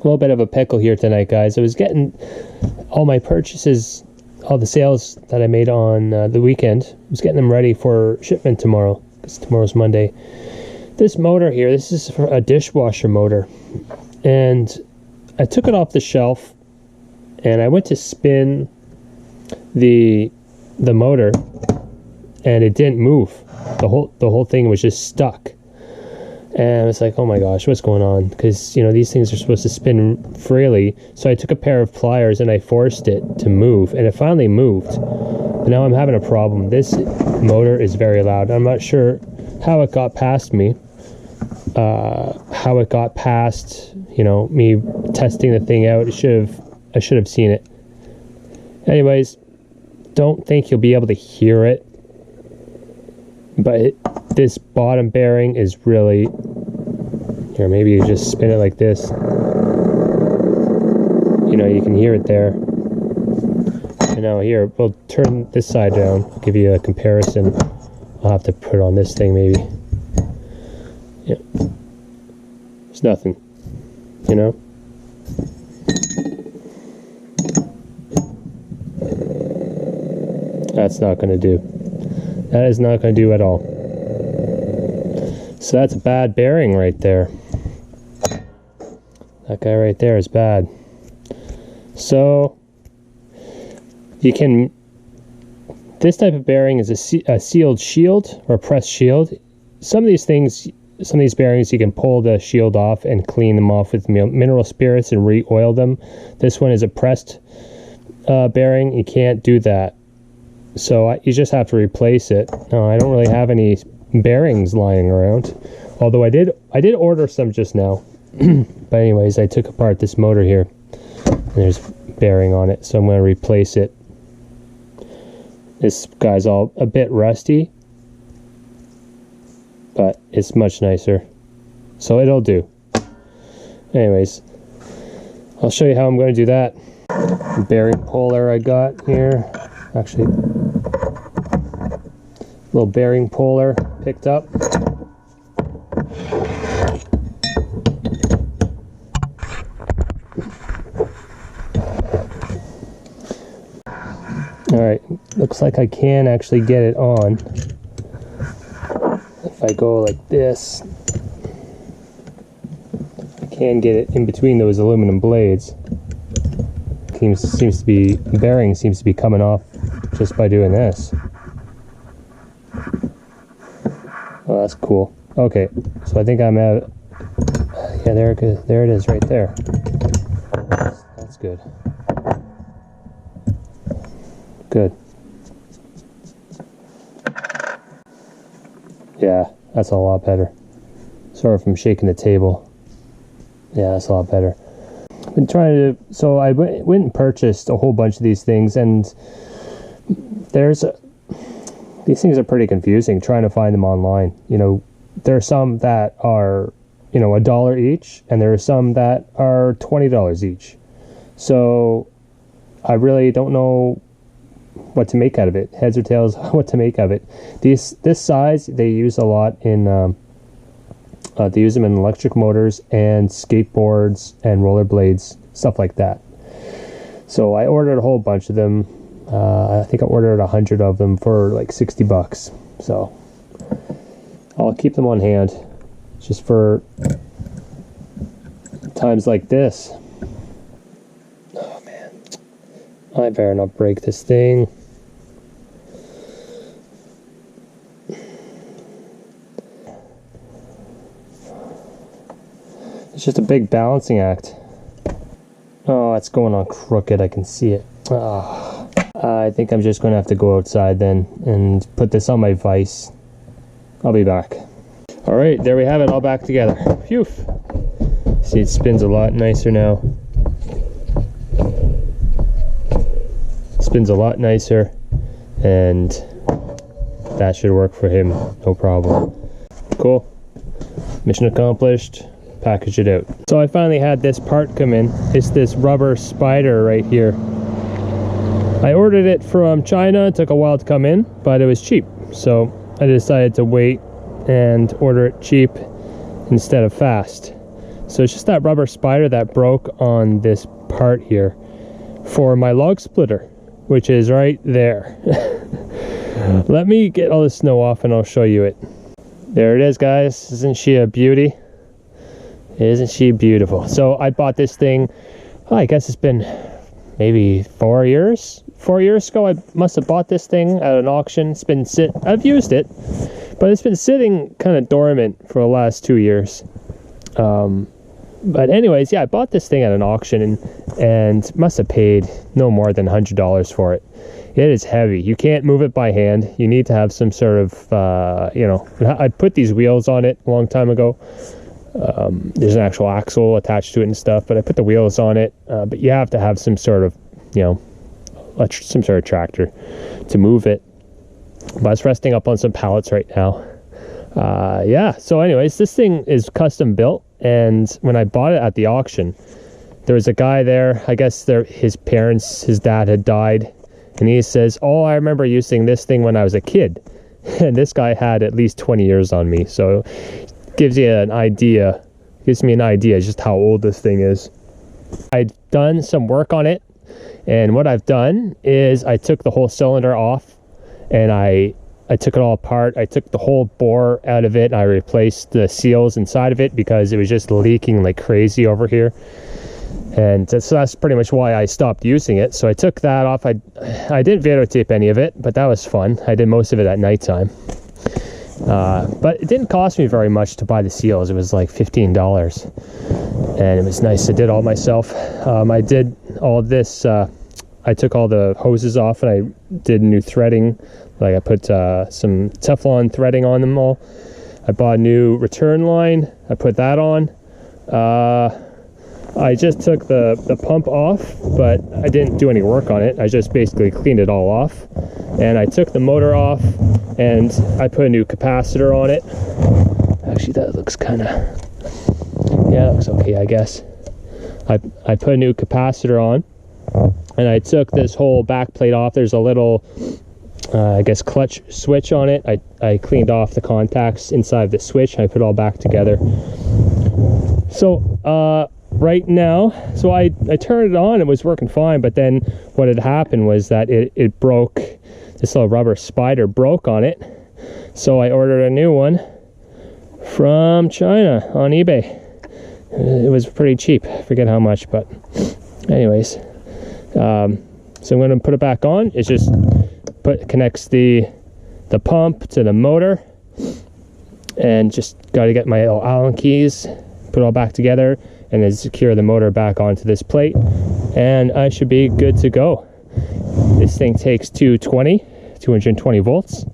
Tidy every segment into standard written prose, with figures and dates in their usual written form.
little bit of a pickle here tonight, guys. I was getting all my purchases, all the sales that I made on the weekend. I was getting them ready for shipment tomorrow, because tomorrow's Monday. This motor here, this is for a dishwasher motor, and I took it off the shelf and I went to spin the motor, and it didn't move. The whole thing was just stuck. And I was like, oh my gosh, what's going on? Because, you know, these things are supposed to spin freely. So I took a pair of pliers and I forced it to move, and it finally moved. But now I'm having a problem. This motor is very loud. I'm not sure how it got past me. How it got past, you know, me testing the thing out. I should have seen it. Anyways, don't think you'll be able to hear it. But this bottom bearing is really, here, maybe you just spin it like this. You know, you can hear it there. And now here, we'll turn this side down, give you a comparison. I'll have to put it on this thing maybe. Yeah. It's nothing, you know? That's not going to do. That is not going to do at all. So that's a bad bearing right there. That guy right there is bad. So you can, this type of bearing is a sealed shield or a pressed shield. Some of these things, some of these bearings, you can pull the shield off and clean them off with mineral spirits and re-oil them. This one is a pressed bearing. You can't do that. So you just have to replace it. I don't really have any bearings lying around, although I did order some just now. But anyways, I took apart this motor here, and there's bearing on it, so I'm going to replace it. This guy's all a bit rusty, but it's much nicer, so it'll do. Anyways, I'll show you how I'm going to do that. The bearing puller I got here, actually, little bearing puller picked up. Alright, looks like I can actually get it on. If I go like this, I can get it in between those aluminum blades. Seems to be, the bearing seems to be coming off just by doing this. Oh, that's cool. Okay, so I think I'm at, yeah, there it is right there. That's good. Good. Yeah, that's a lot better. Sorry if I'm shaking the table. Yeah, that's a lot better. I've been trying to, so I went and purchased a whole bunch of these things, and these things are pretty confusing trying to find them online. You know, there are some that are, you know, $1 each, and there are some that are $20 each. So I really don't know what to make out of it, heads or tails, what to make of it. This size they use a lot in they use them in electric motors and skateboards and rollerblades, stuff like that. So I ordered a whole bunch of them. I think I ordered 100 of them for like $60. So I'll keep them on hand just for times like this. Oh man, I better not break this thing. It's just a big balancing act. Oh, it's going on crooked. I can see it. Oh, I think I'm just going to have to go outside then and put this on my vise. I'll be back. All right, there we have it all back together. Phew. See, it spins a lot nicer now. It spins a lot nicer, and that should work for him, no problem. Cool. Mission accomplished. Package it out. So I finally had this part come in. It's this rubber spider right here. I ordered it from China. It took a while to come in, but it was cheap. So I decided to wait and order it cheap instead of fast. So it's just that rubber spider that broke on this part here for my log splitter, which is right there. Let me get all the snow off and I'll show you it. There it is, guys. Isn't she a beauty? Isn't she beautiful? So I bought this thing, I guess it's been maybe 4 years. 4 years ago, I must have bought this thing at an auction. It's been I've used it, but it's been sitting kind of dormant for the last 2 years. But anyways, yeah, I bought this thing at an auction and must have paid no more than $100 for it. It is heavy. You can't move it by hand. You need to have some sort of, you know, I put these wheels on it a long time ago. There's an actual axle attached to it and stuff, but I put the wheels on it. But you have to have some sort of, you know, some sort of tractor to move it. But it's resting up on some pallets right now. Yeah, so anyways, this thing is custom built, and when I bought it at the auction, there was a guy there. I guess his dad had died, and he says, oh, I remember using this thing when I was a kid. And this guy had at least 20 years on me, so gives me an idea just how old this thing is. I'd done some work on it, and what I've done is I took the whole cylinder off, and I took it all apart. I took the whole bore out of it, and I replaced the seals inside of it because it was just leaking like crazy over here. And so that's pretty much why I stopped using it. So I took that off. I didn't videotape any of it, but that was fun. I did most of it at nighttime. But it didn't cost me very much to buy the seals. It was like $15, and it was nice. I did all myself. I did all this. I took all the hoses off, and I did new threading. Like I put some Teflon threading on them all. I bought a new return line. I put that on. I just took the pump off, but I didn't do any work on it. I just basically cleaned it all off. And I took the motor off, and I put a new capacitor on it. Actually, that looks kind of, yeah, that looks okay, I guess. I put a new capacitor on, and I took this whole back plate off. There's a little, I guess, clutch switch on it. I cleaned off the contacts inside the switch. I put it all back together. So, right now, so I turned it on, it was working fine, but then what had happened was that it broke. This little rubber spider broke on it, so I ordered a new one from China on eBay. It was pretty cheap. I forget how much, but anyways, so I'm going to put it back on. It's just connects the pump to the motor, and just got to get my little Allen keys, put it all back together, and then secure the motor back onto this plate, and I should be good to go. This thing takes 220 volts.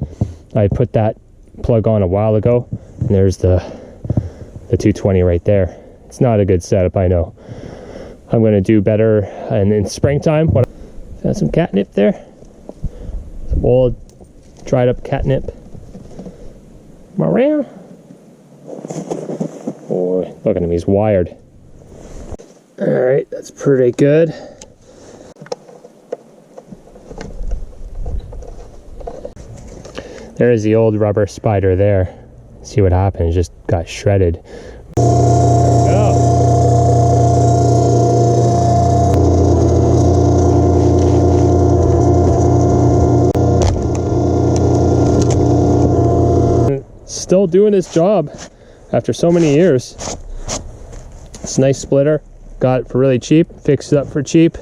I put that plug on a while ago, and there's the 220 right there. It's not a good setup, I know. I'm going to do better, and in springtime, got some catnip there. Some old dried up catnip. Boy, look at him, he's wired. Alright, that's pretty good. There's the old rubber spider there. See what happened, it just got shredded. Still doing his job after so many years. It's a nice splitter. Got it for really cheap. Fixed it up for cheap.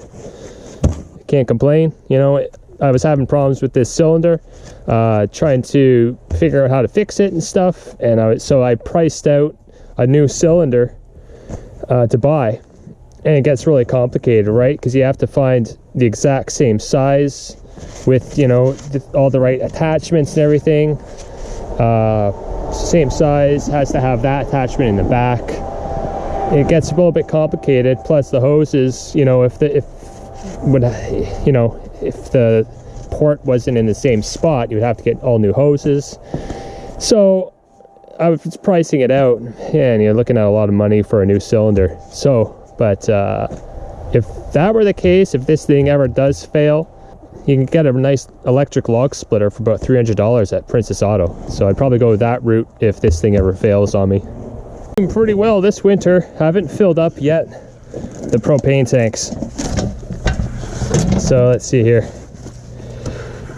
Can't complain. You know, I was having problems with this cylinder, trying to figure out how to fix it and stuff, and so I priced out a new cylinder to buy, and it gets really complicated, right? Because you have to find the exact same size with, you know, all the right attachments and everything. Same size, has to have that attachment in the back. It gets a little bit complicated. Plus the hoses, you know, if the port wasn't in the same spot, you would have to get all new hoses. So I was pricing it out, and you're looking at a lot of money for a new cylinder. So, but if that were the case, if this thing ever does fail, you can get a nice electric log splitter for about $300 at Princess Auto. So I'd probably go that route if this thing ever fails on me. Doing pretty well this winter. Haven't filled up yet the propane tanks. So let's see here.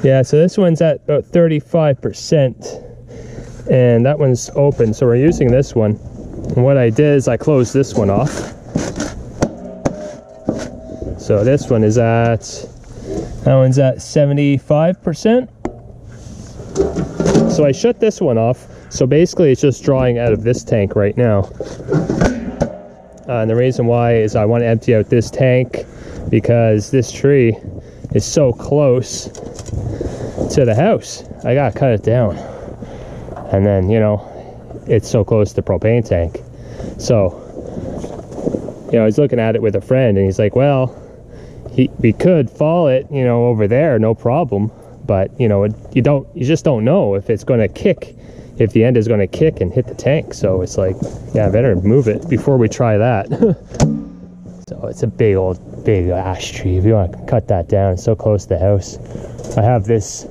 Yeah, so this one's at about 35%, and that one's open, so we're using this one. And what I did is I closed this one off. So this one is at, that one's at 75%. So I shut this one off. So basically it's just drawing out of this tank right now. And the reason why is I want to empty out this tank because this tree is so close to the house. I gotta cut it down. And then, you know, it's so close to the propane tank. So, you know, I was looking at it with a friend and he's like, well, we could fall it, you know, over there, no problem. But, you know, you just don't know if it's going to kick, if the end is going to kick and hit the tank. So it's like, yeah, I better move it before we try that. So it's a big ash tree. If you want to cut that down, it's so close to the house. I have this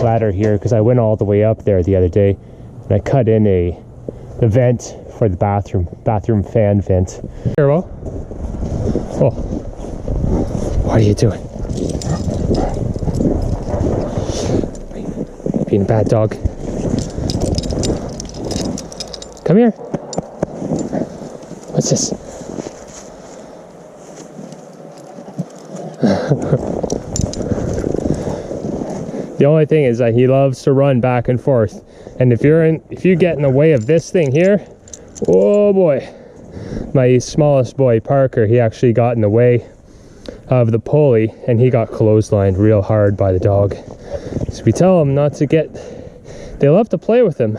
ladder here because I went all the way up there the other day and I cut in the vent for the bathroom fan vent. Here, well. Oh, what are you doing? Being a bad dog. Come here. What's this? The only thing is that he loves to run back and forth, and if you get in the way of this thing here, oh boy. My smallest boy, Parker, he actually got in the way of the pulley and he got clotheslined real hard by the dog. So we tell him not to get, they love to play with him,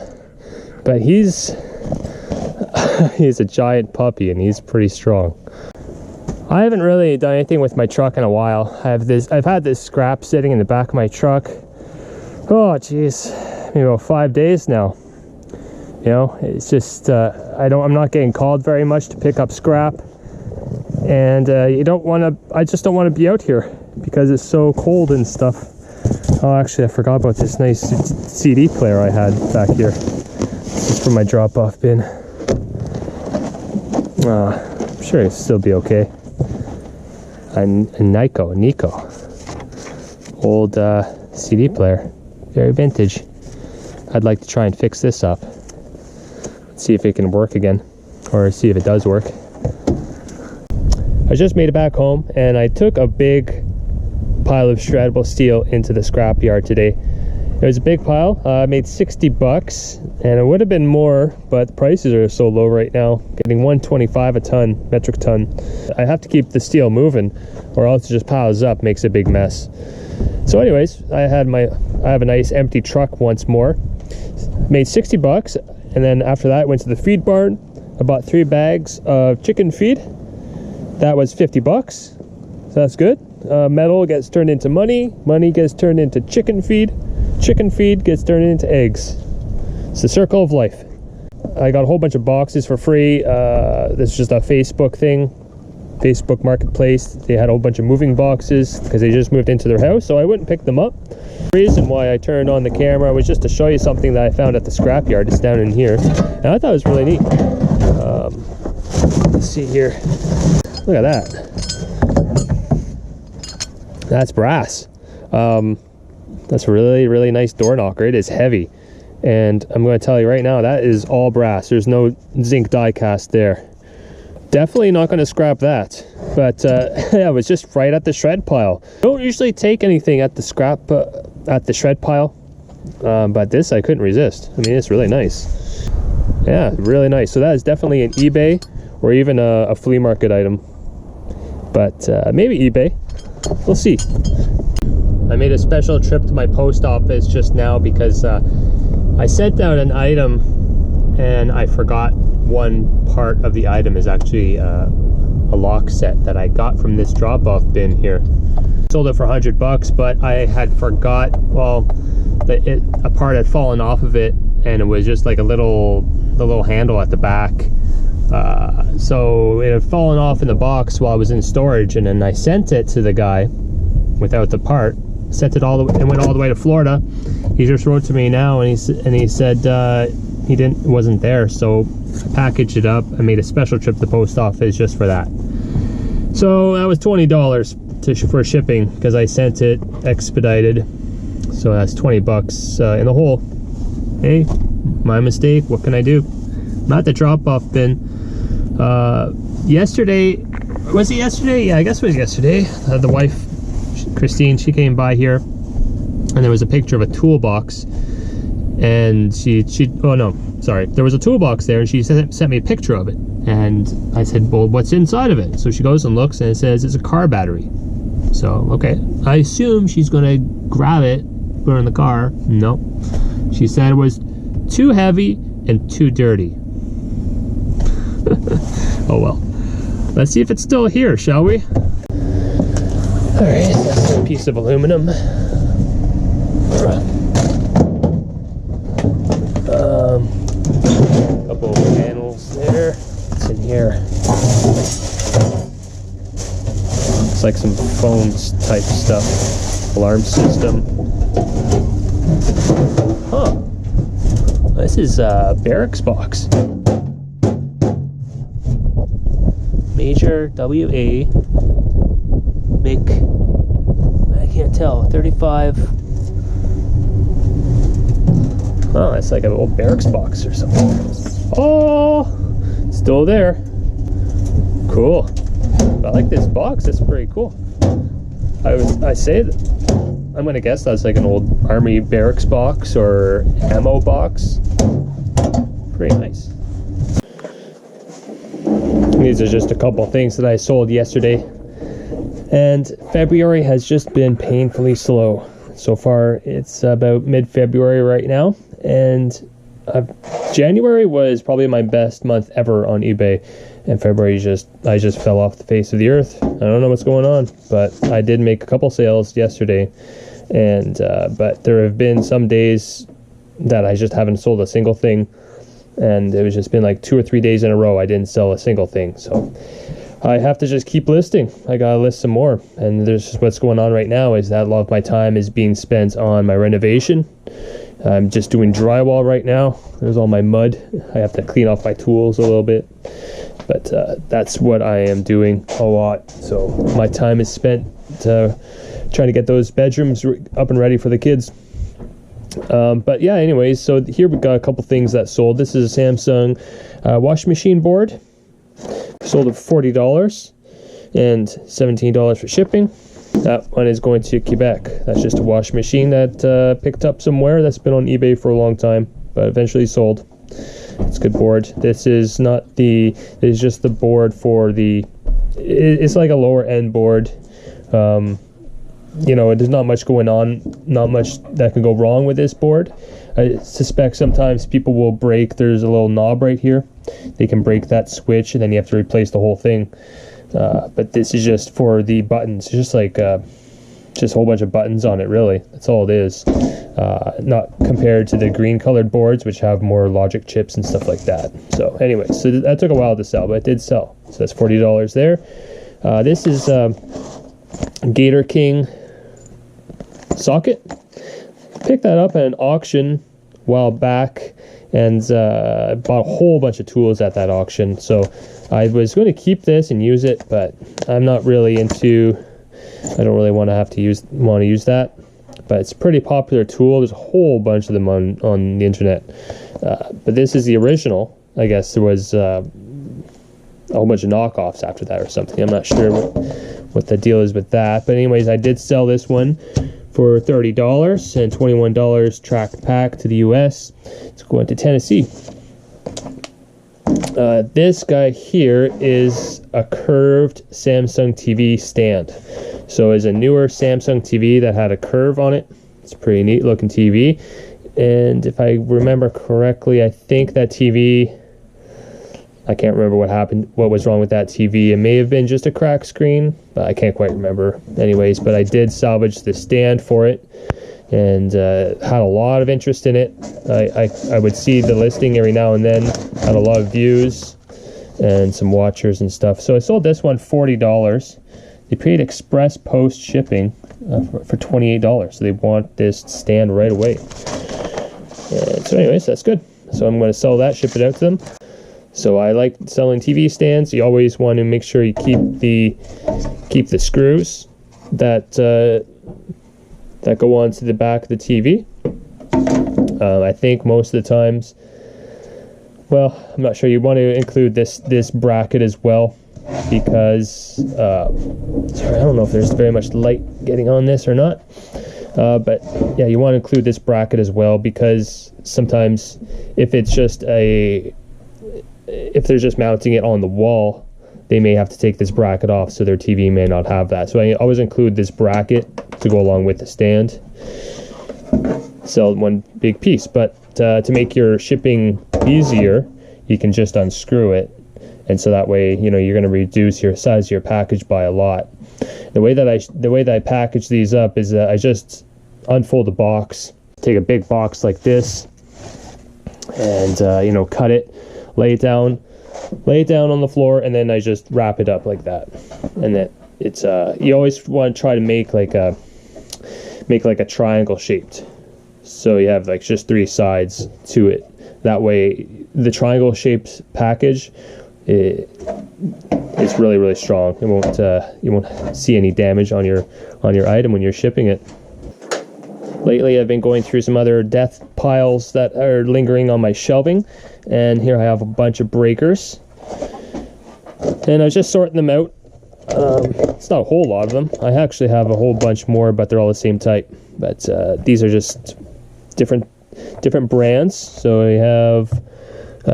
but he's a giant puppy and he's pretty strong. I haven't really done anything with my truck in a while. I've had this scrap sitting in the back of my truck. Oh geez, maybe about 5 days now. You know, it's just I'm not getting called very much to pick up scrap, and I just don't want to be out here because it's so cold and stuff. Oh, actually, I forgot about this nice CD player I had back here. This is for my drop-off bin. I'm sure it'll still be okay. A Nico, old CD player, very vintage. I'd like to try and fix this up, see if it can work again, or see if it does work. I just made it back home and I took a big pile of shreddable steel into the scrapyard today. It was a big pile. I made 60 bucks, and it would have been more, but the prices are so low right now. Getting $125 a ton, metric ton. I have to keep the steel moving, or else it just piles up, makes a big mess. So anyways, I have a nice empty truck once more. Made 60 bucks, and then after that I went to the feed barn. I bought 3 bags of chicken feed. That was 50 bucks. So that's good. Metal gets turned into money. Money gets turned into chicken feed. Chicken feed gets turned into eggs. It's the circle of life. I got a whole bunch of boxes for free. This is just a Facebook thing. Facebook Marketplace. They had a whole bunch of moving boxes because they just moved into their house, so I wouldn't pick them up. The reason why I turned on the camera was just to show you something that I found at the scrapyard. It's down in here, and I thought it was really neat. Let's see here. Look at that. That's brass. That's a really, really nice door knocker. It is heavy, and I'm going to tell you right now, that is all brass. There's no zinc die cast there. Definitely not going to scrap that, but yeah, it was just right at the shred pile. Don't usually take anything at the at the shred pile, but this I couldn't resist. I mean, it's really nice. Yeah, really nice. So that is definitely an eBay or even a flea market item, but maybe eBay. We'll see. I made a special trip to my post office just now because I sent out an item and I forgot one part of the item is actually a lock set that I got from this drop-off bin here. Sold it for 100 bucks, but I had forgot, well, a part had fallen off of it, and it was just like the little handle at the back. So it had fallen off in the box while I was in storage, and then I sent it to the guy without the part. Sent it all the way and went all the way to Florida. He just wrote to me now, and he said wasn't there, so I packaged it up. I made a special trip to the post office just for that. So that was $20 for shipping because I sent it expedited. So that's 20 bucks in the hole. Hey, my mistake. What can I do? Not the drop-off bin. Yesterday, was it yesterday? Yeah, I guess it was yesterday. The wife, Christine, she came by here, and there was a picture of a toolbox, and oh no, sorry, there was a toolbox there, and she sent me a picture of it, and I said, well, what's inside of it? So she goes and looks, and it says it's a car battery. So okay, I assume she's gonna grab it, put it in the car. No, she said it was too heavy and too dirty. Oh well. Let's see if it's still here, shall we? Alright, that's a piece of aluminum. Couple of panels there. What's in here? It's like some phones type stuff. Alarm system. Huh. This is a barracks box. Major WA, make, I can't tell, 35. Oh, that's like an old barracks box or something. Oh, still there. Cool. I like this box. It's pretty cool. I say that I'm gonna guess that's like an old army barracks box or ammo box. Pretty nice. These are just a couple things that I sold yesterday, and February has just been painfully slow. So far it's about mid-February right now, and January was probably my best month ever on eBay, and February I just fell off the face of the earth. I don't know what's going on, but I did make a couple sales yesterday, and but there have been some days that I just haven't sold a single thing. And it was just been like 2 or 3 days in a row I didn't sell a single thing. So I have to just keep listing. I gotta list some more. And there's just what's going on right now is that a lot of my time is being spent on my renovation. I'm just doing drywall right now. There's all my mud. I have to clean off my tools a little bit. But that's what I am doing a lot. So my time is spent trying to get those bedrooms up and ready for the kids. But yeah, anyways, so here we got a couple things that sold. This is a Samsung washing machine board. Sold it for $40 and $17 for shipping. That one is going to Quebec. That's just a washing machine that picked up somewhere that's been on eBay for a long time, but eventually sold. It's a good board. This is not the, it's just the board for the, it's like a lower end board. You know, there's not much going on, not much that can go wrong with this board. I suspect sometimes people will break, there's a little knob right here. They can break that switch and then you have to replace the whole thing. But this is just for the buttons. It's just like, just a whole bunch of buttons on it, really. That's all it is. Not compared to the green colored boards, which have more logic chips and stuff like that. So anyway, so that took a while to sell, but it did sell. So that's $40 there. This is Gator King socket. Picked that up at an auction a while back, and bought a whole bunch of tools at that auction. So I was going to keep this and use it, but I'm not really into, I don't really want to use that. But it's a pretty popular tool. There's a whole bunch of them on the internet. But this is the original. I guess there was a whole bunch of knockoffs after that or something. I'm not sure what the deal is with that. But anyways, I did sell this one for $30 and $21 tracked pack to the US. It's going to Tennessee. This guy here is a curved Samsung TV stand. So it's a newer Samsung TV that had a curve on it. It's a pretty neat looking TV. And if I remember correctly, I think that TV, I can't remember what was wrong with that TV. It may have been just a cracked screen, but I can't quite remember. Anyways, but I did salvage the stand for it, and had a lot of interest in it. I would see the listing every now and then, had a lot of views and some watchers and stuff. So I sold this one $40. They paid express post shipping for $28. So they want this stand right away. And so anyways, that's good. so I'm going to sell that, ship it out to them. So I like selling TV stands. You always want to make sure you keep the screws that go onto the back of the TV. I think most of the times, well, I'm not sure, you want to include this bracket as well, because sorry, I don't know if there's very much light getting on this or not, but yeah, you want to include this bracket as well, because sometimes if they're just mounting it on the wall, they may have to take this bracket off, so their TV may not have that. So I always include this bracket to go along with the stand. Sell one big piece, but to make your shipping easier, you can just unscrew it, and so that way, you know, you're going to reduce your size of your package by a lot. The way that I package these up is I just unfold the box, take a big box like this, and you know, cut it, lay it down on the floor, and then I just wrap it up like that. And then it's you always want to try to make like a triangle shaped, so you have like just 3 sides to it. That way the triangle shaped package it's really, really strong. It won't you won't see any damage on your item when you're shipping it. Lately I've been going through some other death piles that are lingering on my shelving, and here I have a bunch of breakers, and I was just sorting them out. It's not a whole lot of them. I actually have a whole bunch more, but they're all the same type. But these are just different brands. So we have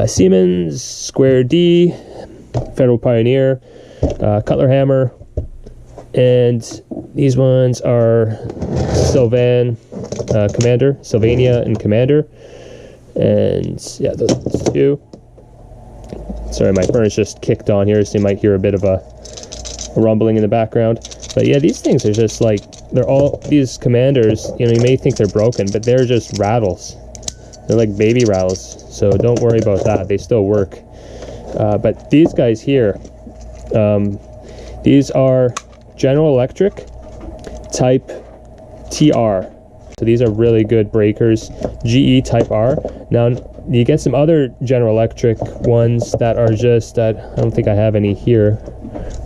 Siemens, Square D, Federal Pioneer, Cutler Hammer, and these ones are Sylvania and Commander, and yeah, those 2. Sorry, my furnace just kicked on here, so you might hear a bit of a rumbling in the background. But yeah, these things are just like, these Commanders, you know, you may think they're broken, but they're just rattles. They're like baby rattles, so don't worry about that. They still work. But these guys here, these are General Electric Type TR. So these are really good breakers. GE Type R. Now you get some other General Electric ones that are just, I don't think I have any here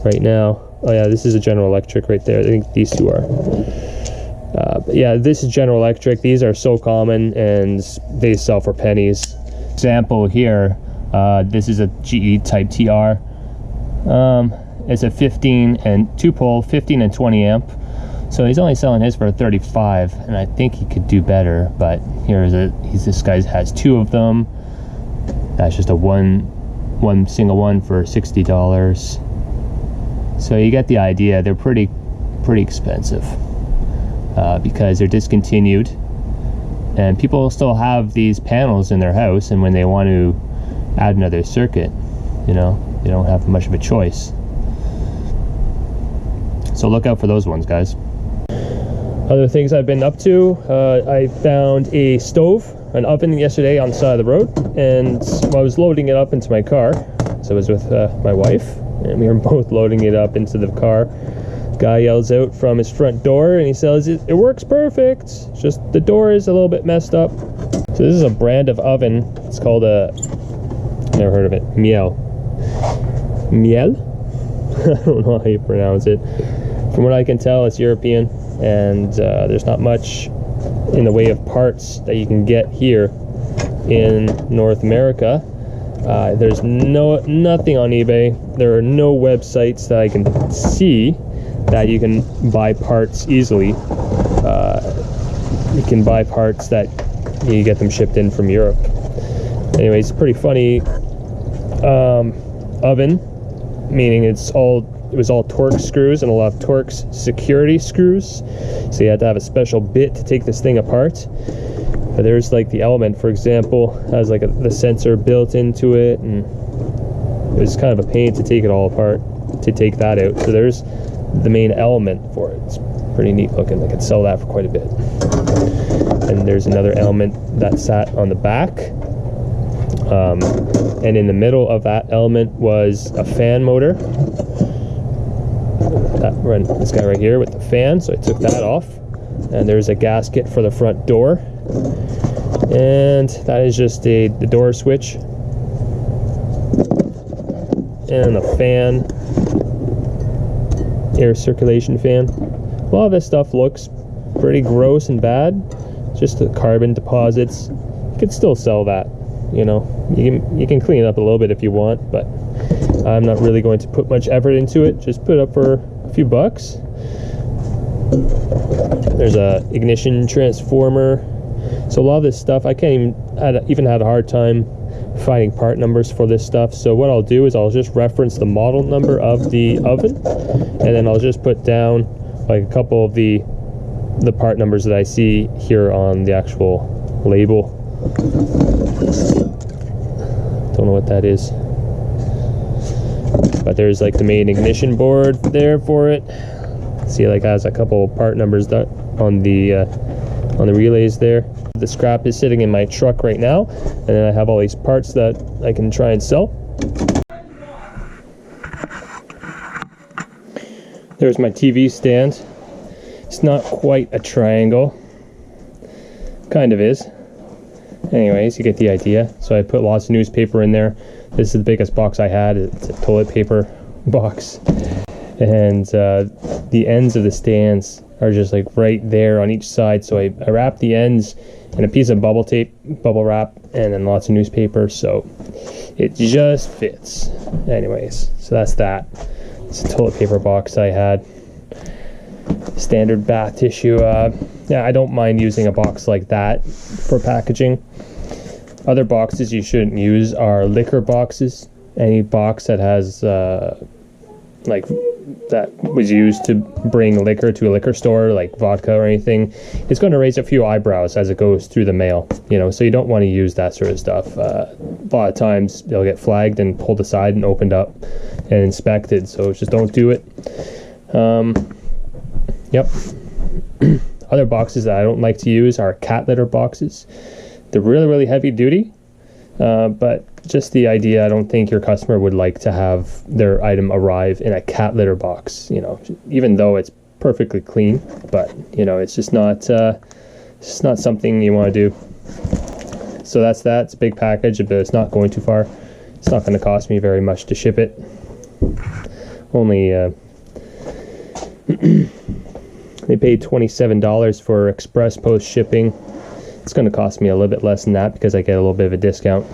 right now. Oh yeah, this is a General Electric right there. I think these 2 are. But yeah, this is General Electric. These are so common, and they sell for pennies. Example here, this is a GE Type TR. It's a 15 and 2-pole, 15 and 20 amp. So he's only selling his for 35, and I think he could do better. But this guy has 2 of them. That's just a one single one for $60. So you get the idea. They're pretty expensive because they're discontinued, and people still have these panels in their house, and when they want to add another circuit, you know, they don't have much of a choice. So look out for those ones, guys. Other things I've been up to, I found a stove, an oven yesterday on the side of the road, and I was loading it up into my car. So I was with my wife, and we were both loading it up into the car. Guy yells out from his front door, and he says, it works perfect, just the door is a little bit messed up. So this is a brand of oven. It's called never heard of it, Miele. I don't know how you pronounce it. From what I can tell, it's European, and there's not much in the way of parts that you can get here in North America. There's nothing on eBay. There are no websites that I can see that you can buy parts easily. You can buy parts that you get them shipped in from Europe. Anyways, it's pretty funny oven, meaning it was all Torx screws and a lot of Torx security screws. So you had to have a special bit to take this thing apart. But there's like the element, for example, has like the sensor built into it, and it was kind of a pain to take it all apart, to take that out. So there's the main element for it. It's pretty neat looking. I could sell that for quite a bit. And there's another element that sat on the back. And in the middle of that element was a fan motor. That run this guy right here with the fan, so I took that off. And there's a gasket for the front door. And that is just the door switch and a fan, air circulation fan. A lot of this stuff looks pretty gross and bad, just the carbon deposits. You could still sell that, you know. You can clean it up a little bit if you want, but I'm not really going to put much effort into it. Just put it up for a few bucks. There's a ignition transformer. So a lot of this stuff, I can't even had a hard time finding part numbers for this stuff. So what I'll do is I'll just reference the model number of the oven, and then I'll just put down like a couple of the part numbers that I see here on the actual label. Don't know what that is, but there's like the main ignition board there for it. See, like, has a couple part numbers that on the relays there. The scrap is sitting in my truck right now, and then I have all these parts that I can try and sell. There's my TV stand. It's not quite a triangle. Kind of is. Anyways, you get the idea. So I put lots of newspaper in there. This is the biggest box I had. It's a toilet paper box. And the ends of the stands are just like right there on each side. So I wrap the ends in a piece of bubble tape, bubble wrap, and then lots of newspaper. So it just fits. Anyways, so that's that. It's a toilet paper box I had. Standard bath tissue. Yeah, I don't mind using a box like that for packaging. Other boxes you shouldn't use are liquor boxes. Any box that has like that was used to bring liquor to a liquor store, like vodka or anything, it's going to raise a few eyebrows as it goes through the mail, you know. So you don't want to use that sort of stuff. A lot of times they'll get flagged and pulled aside and opened up and inspected, so just don't do it. Yep. Other boxes that I don't like to use are cat litter boxes. They're really heavy duty, but just the idea, I don't think your customer would like to have their item arrive in a cat litter box, you know, even though it's perfectly clean. But, you know, it's just not something you want to do. So that's that. It's a big package, but it's not going too far. It's not going to cost me very much to ship it. Only they paid $27 for express post shipping. It's going to cost me a little bit less than that because I get a little bit of a discount.